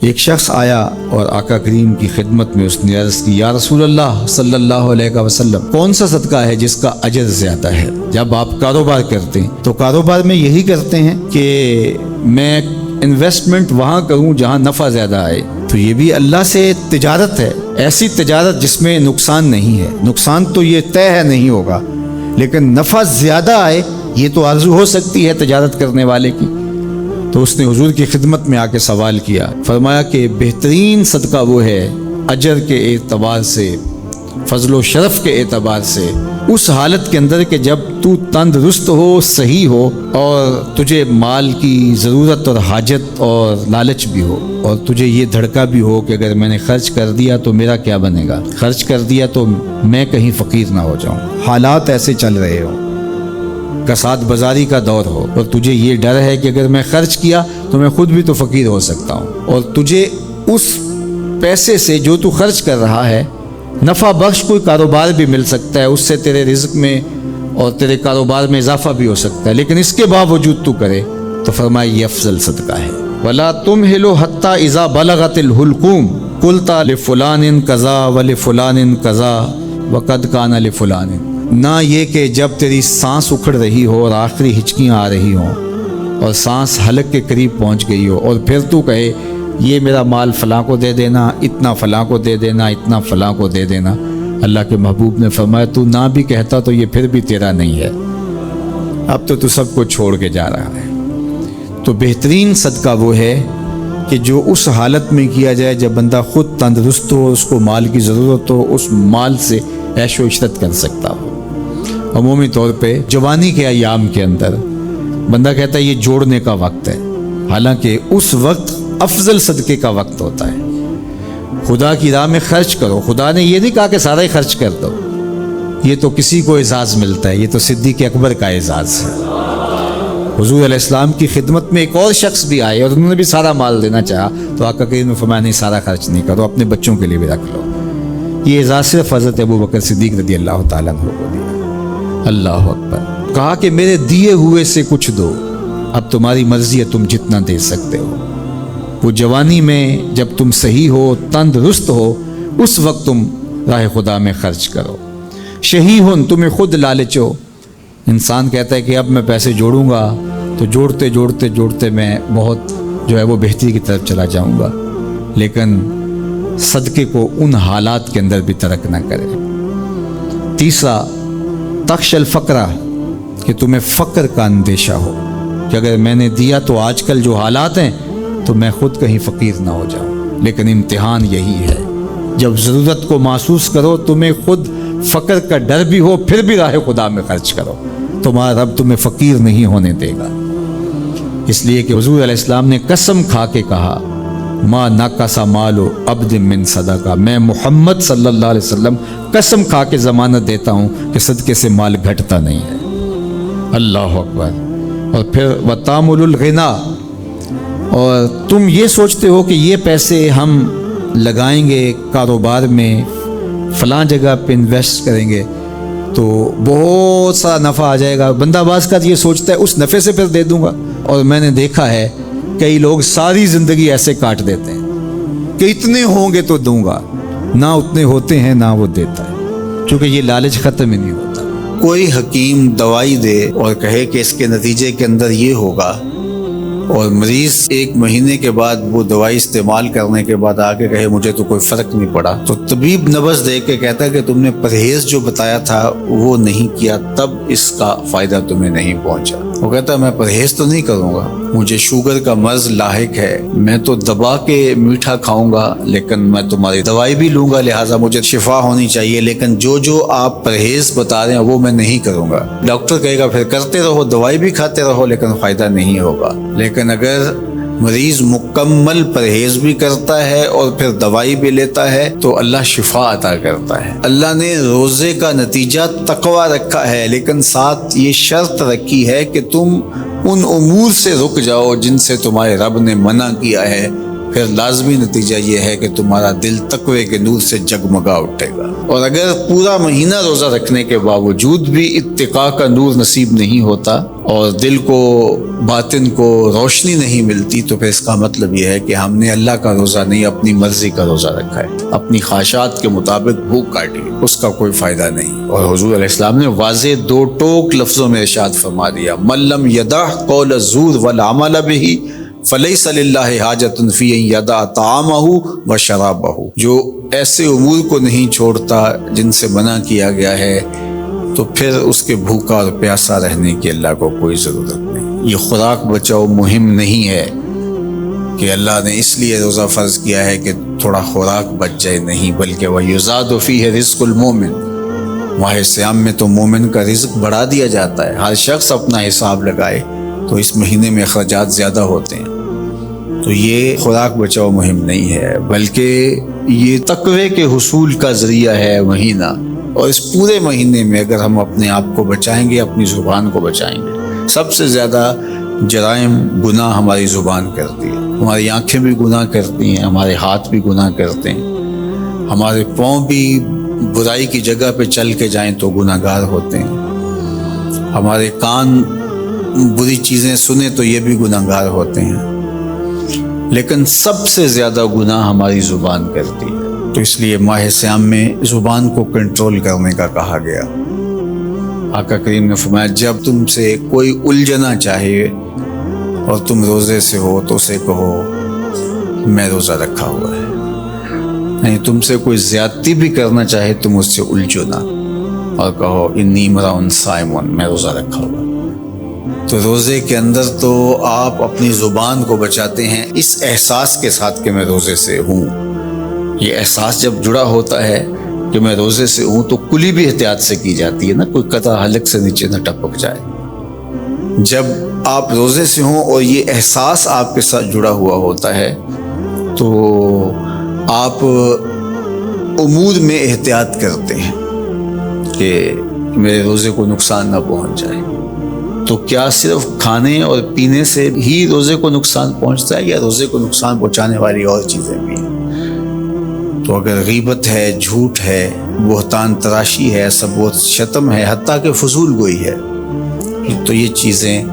ایک شخص آیا اور آقا کریم کی خدمت میں اس نے عرض کی، یا رسول اللہ صلی اللہ علیہ وسلم، کون سا صدقہ ہے جس کا اجر زیادہ ہے؟ جب آپ کاروبار کرتے ہیں تو کاروبار میں یہی کرتے ہیں کہ میں انویسٹمنٹ وہاں کروں جہاں نفع زیادہ آئے، تو یہ بھی اللہ سے تجارت ہے، ایسی تجارت جس میں نقصان نہیں ہے۔ نقصان تو یہ طے ہے نہیں ہوگا، لیکن نفع زیادہ آئے یہ تو آرزو ہو سکتی ہے تجارت کرنے والے کی۔ تو اس نے حضور کی خدمت میں آ کے سوال کیا، فرمایا کہ بہترین صدقہ وہ ہے اجر کے اعتبار سے، فضل و شرف کے اعتبار سے، اس حالت کے اندر کہ جب تو تندرست ہو، صحیح ہو، اور تجھے مال کی ضرورت اور حاجت اور لالچ بھی ہو، اور تجھے یہ دھڑکا بھی ہو کہ اگر میں نے خرچ کر دیا تو میرا کیا بنے گا، خرچ کر دیا تو میں کہیں فقیر نہ ہو جاؤں، حالات ایسے چل رہے ہو، کساد بازاری کا دور ہو، اور تجھے یہ ڈر ہے کہ اگر میں خرچ کیا تو میں خود بھی تو فقیر ہو سکتا ہوں، اور تجھے اس پیسے سے جو تو خرچ کر رہا ہے نفع بخش کوئی کاروبار بھی مل سکتا ہے، اس سے تیرے رزق میں اور تیرے کاروبار میں اضافہ بھی ہو سکتا ہے، لیکن اس کے باوجود تو کرے، تو فرمایا یہ افضل صدقہ ہے۔ وَلَا تُمْهِلُ حَتَّى إِذَا بَلَغَتِ الْحُلْقُومَ قُلْتَ لِفُلَانٍ كَذَا وَلِفُلَانٍ كَذَا وَقَدْ كَانَ لِفُلَانٍ، نہ یہ کہ جب تیری سانس اکھڑ رہی ہو اور آخری ہچکیاں آ رہی ہوں اور سانس حلق کے قریب پہنچ گئی ہو، اور پھر تو کہے یہ میرا مال فلاں کو دے دینا، اتنا فلاں کو دے دینا، اتنا فلاں کو دے دینا۔ اللہ کے محبوب نے فرمایا تو نہ بھی کہتا تو یہ پھر بھی تیرا نہیں ہے، اب تو سب کو چھوڑ کے جا رہا ہے۔ تو بہترین صدقہ وہ ہے کہ جو اس حالت میں کیا جائے جب بندہ خود تندرست ہو، اس کو مال کی ضرورت ہو، اس مال سے عیش و عشرت کر سکتا ہو۔ عمومی طور پہ جوانی کے ایام کے اندر بندہ کہتا ہے یہ جوڑنے کا وقت ہے، حالانکہ اس وقت افضل صدقے کا وقت ہوتا ہے۔ خدا کی راہ میں خرچ کرو، خدا نے یہ نہیں کہا کہ سارا ہی خرچ کر دو، یہ تو کسی کو اعزاز ملتا ہے، یہ تو صدیق اکبر کا اعزاز ہے۔ حضور علیہ السلام کی خدمت میں ایک اور شخص بھی آئے اور انہوں نے بھی سارا مال دینا چاہا، تو آقا کریم نے فرمایا نہیں، سارا خرچ نہیں کرو، اپنے بچوں کے لیے بھی رکھ لو۔ یہ اعزاز صرف حضرت ابوبکر صدیق رضی اللہ تعالیٰ عنہ کو دیا۔ اللہ اکبر۔ کہا کہ میرے دیے ہوئے سے کچھ دو، اب تمہاری مرضی ہے، تم جتنا دے سکتے ہو۔ وہ جوانی میں جب تم صحیح ہو، تندرست ہو، اس وقت تم راہ خدا میں خرچ کرو۔ شہیہن، تمہیں خود لالچ ہو، انسان کہتا ہے کہ اب میں پیسے جوڑوں گا تو جوڑتے جوڑتے جوڑتے میں بہت جو ہے وہ بہتری کی طرف چلا جاؤں گا، لیکن صدقے کو ان حالات کے اندر بھی ترک نہ کرے۔ تیسرا، تخش الفقرہ، کہ تمہیں فقر کا اندیشہ ہو کہ اگر میں نے دیا تو آج کل جو حالات ہیں تو میں خود کہیں فقیر نہ ہو جاؤں، لیکن امتحان یہی ہے جب ضرورت کو محسوس کرو، تمہیں خود فقر کا ڈر بھی ہو، پھر بھی راہ خدا میں خرچ کرو، تمہارا رب تمہیں فقیر نہیں ہونے دے گا۔ اس لیے کہ حضور علیہ السلام نے قسم کھا کے کہا، ما نقص مال عبد من صدقہ، میں محمد صلی اللہ علیہ وسلم قسم کھا کے ضمانت دیتا ہوں کہ صدقے سے مال گھٹتا نہیں ہے۔ اللہ اکبر۔ اور پھر وتامل الغنا، اور تم یہ سوچتے ہو کہ یہ پیسے ہم لگائیں گے کاروبار میں، فلاں جگہ پہ انویسٹ کریں گے تو بہت سارا نفع آ جائے گا، بندہ باز کا یہ سوچتا ہے اس نفع سے پھر دے دوں گا۔ اور میں نے دیکھا ہے کئی لوگ ساری زندگی ایسے کاٹ دیتے ہیں کہ اتنے ہوں گے تو دوں گا، نہ اتنے ہوتے ہیں نہ وہ دیتا ہے، کیونکہ یہ لالچ ختم ہی نہیں ہوتا۔ کوئی حکیم دوائی دے اور کہے کہ اس کے نتیجے کے اندر یہ ہوگا، اور مریض ایک مہینے کے بعد وہ دوائی استعمال کرنے کے بعد آگے کہے مجھے تو کوئی فرق نہیں پڑا، تو طبیب نبض دے کے کہتا ہے کہ تم نے پرہیز جو بتایا تھا وہ نہیں کیا، تب اس کا فائدہ تمہیں نہیں پہنچا۔ وہ کہتا ہے میں پرہیز تو نہیں کروں گا، مجھے شوگر کا مرض لاحق ہے، میں تو دبا کے میٹھا کھاؤں گا، لیکن میں تمہاری دوائی بھی لوں گا، لہٰذا مجھے شفا ہونی چاہیے، لیکن جو آپ پرہیز بتا رہے ہیں وہ میں نہیں کروں گا۔ ڈاکٹر کہے گا پھر کرتے رہو، دوائی بھی کھاتے رہو، لیکن فائدہ نہیں ہوگا۔ لیکن اگر مریض مکمل پرہیز بھی کرتا ہے اور پھر دوائی بھی لیتا ہے تو اللہ شفا عطا کرتا ہے۔ اللہ نے روزے کا نتیجہ تقوی رکھا ہے، لیکن ساتھ یہ شرط رکھی ہے کہ تم ان امور سے رک جاؤ جن سے تمہارے رب نے منع کیا ہے، پھر لازمی نتیجہ یہ ہے کہ تمہارا دل تقوی کے نور سے جگمگا اٹھے گا۔ اور اگر پورا مہینہ روزہ رکھنے کے باوجود بھی اتقاء کا نور نصیب نہیں ہوتا اور دل کو باطن کو روشنی نہیں ملتی، تو پھر اس کا مطلب یہ ہے کہ ہم نے اللہ کا روزہ نہیں، اپنی مرضی کا روزہ رکھا ہے، اپنی خواہشات کے مطابق بھوک کاٹی، اس کا کوئی فائدہ نہیں۔ اور حضور علیہ السلام نے واضح دو ٹوک لفظوں میں ارشاد فرما دیا، من لم یدع قول الزور والعمل به فلیس للہ حاجۃ فی ان یدع طعامہ و شرابہ، جو ایسے امور کو نہیں چھوڑتا جن سے منع کیا گیا ہے، تو پھر اس کے بھوکا اور پیاسا رہنے کی اللہ کو کوئی ضرورت نہیں۔ یہ خوراک بچاؤ مہم نہیں ہے کہ اللہ نے اس لیے روزہ فرض کیا ہے کہ تھوڑا خوراک بچ جائے، نہیں، بلکہ وَيُزَادُ فِيهِ رِزْقُ الْمُؤْمِنِ، ماہ صیام میں تو مومن کا رزق بڑھا دیا جاتا ہے۔ ہر شخص اپنا حساب لگائے تو اس مہینے میں اخراجات زیادہ ہوتے ہیں۔ تو یہ خوراک بچاؤ مہم نہیں ہے، بلکہ یہ تقوی کے حصول کا ذریعہ ہے مہینہ۔ اور اس پورے مہینے میں اگر ہم اپنے آپ کو بچائیں گے، اپنی زبان کو بچائیں گے، سب سے زیادہ جرائم گناہ ہماری زبان کرتی ہے، ہماری آنکھیں بھی گناہ کرتی ہیں، ہمارے ہاتھ بھی گناہ کرتے ہیں، ہمارے پاؤں بھی برائی کی جگہ پہ چل کے جائیں تو گناہ گار ہوتے ہیں، ہمارے کان بری چیزیں سنیں تو یہ بھی گناہ گار ہوتے ہیں، لیکن سب سے زیادہ گناہ ہماری زبان کرتی ہے۔ تو اس لیے ماہ صیام میں زبان کو کنٹرول کرنے کا کہا گیا۔ آقا کریم نے فرمایا جب تم سے کوئی الجھنا چاہے اور تم روزے سے ہو تو اسے کہو میں روزہ رکھا ہوا ہے، نہیں تم سے کوئی زیادتی بھی کرنا چاہے تم اس سے الجھو نہ اور کہو انی امرؤ صائم، میں روزہ رکھا ہوا۔ تو روزے کے اندر تو آپ اپنی زبان کو بچاتے ہیں اس احساس کے ساتھ کہ میں روزے سے ہوں۔ یہ احساس جب جڑا ہوتا ہے کہ میں روزے سے ہوں تو کلی بھی احتیاط سے کی جاتی ہے نا، کوئی قطع حلق سے نیچے نہ ٹپک جائے۔ جب آپ روزے سے ہوں اور یہ احساس آپ کے ساتھ جڑا ہوا ہوتا ہے تو آپ امور میں احتیاط کرتے ہیں کہ میرے روزے کو نقصان نہ پہنچ جائے۔ تو کیا صرف کھانے اور پینے سے ہی روزے کو نقصان پہنچتا ہے یا روزے کو نقصان پہنچانے والی اور چیزیں بھی ہیں؟ تو اگر غیبت ہے، جھوٹ ہے، بہتان تراشی ہے، سب و شتم ہے، حتیٰ کہ فضول گوئی ہے، تو یہ چیزیں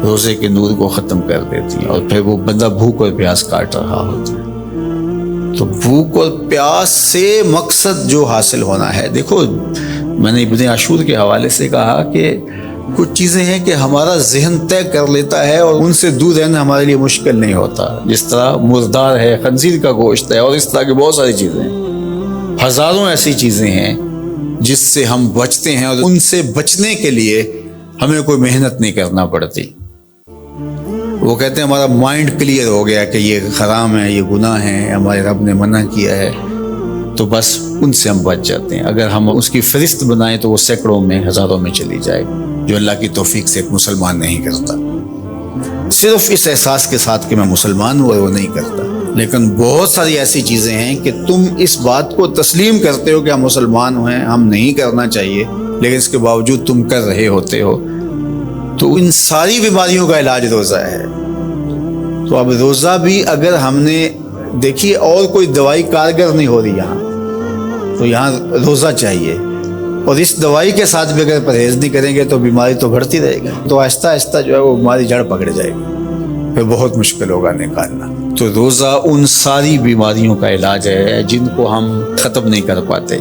روزے کے نور کو ختم کر دیتی ہیں اور پھر وہ بندہ بھوک اور پیاس کاٹ رہا ہوتا ہے۔ تو بھوک اور پیاس سے مقصد جو حاصل ہونا ہے، دیکھو میں نے ابن عاشور کے حوالے سے کہا کہ کچھ چیزیں ہیں کہ ہمارا ذہن طے کر لیتا ہے اور ان سے دور رہنا ہمارے لیے مشکل نہیں ہوتا، جس طرح مردار ہے، خنزیر کا گوشت ہے، اور اس طرح کی بہت ساری چیزیں ہیں، ہزاروں ایسی چیزیں ہیں جس سے ہم بچتے ہیں اور ان سے بچنے کے لیے ہمیں کوئی محنت نہیں کرنا پڑتی۔ وہ کہتے ہیں ہمارا مائنڈ کلیئر ہو گیا کہ یہ حرام ہے، یہ گناہ ہے، ہمارے رب نے منع کیا ہے، تو بس ان سے ہم بچ جاتے ہیں۔ اگر ہم اس کی فہرست بنائیں تو وہ سینکڑوں میں، ہزاروں میں چلی جائے، جو اللہ کی توفیق سے ایک مسلمان نہیں کرتا۔ صرف اس احساس کے ساتھ کہ میں مسلمان ہوں اور وہ نہیں کرتا۔ لیکن بہت ساری ایسی چیزیں ہیں کہ تم اس بات کو تسلیم کرتے ہو کہ ہم مسلمان ہیں، ہم نہیں کرنا چاہیے، لیکن اس کے باوجود تم کر رہے ہوتے ہو۔ تو ان ساری بیماریوں کا علاج روزہ ہے۔ تو اب روزہ بھی اگر ہم نے دیکھیے اور کوئی دوائی کارگر نہیں ہو رہی یہاں، تو یہاں روزہ چاہیے، اور اس دوائی کے ساتھ بھی اگر پرہیز نہیں کریں گے تو بیماری تو بڑھتی رہے گی، تو آہستہ آہستہ جو ہے وہ بیماری جڑ پکڑ جائے گی، پھر بہت مشکل ہوگا نکالنا۔ تو روزہ ان ساری بیماریوں کا علاج ہے جن کو ہم ختم نہیں کر پاتے۔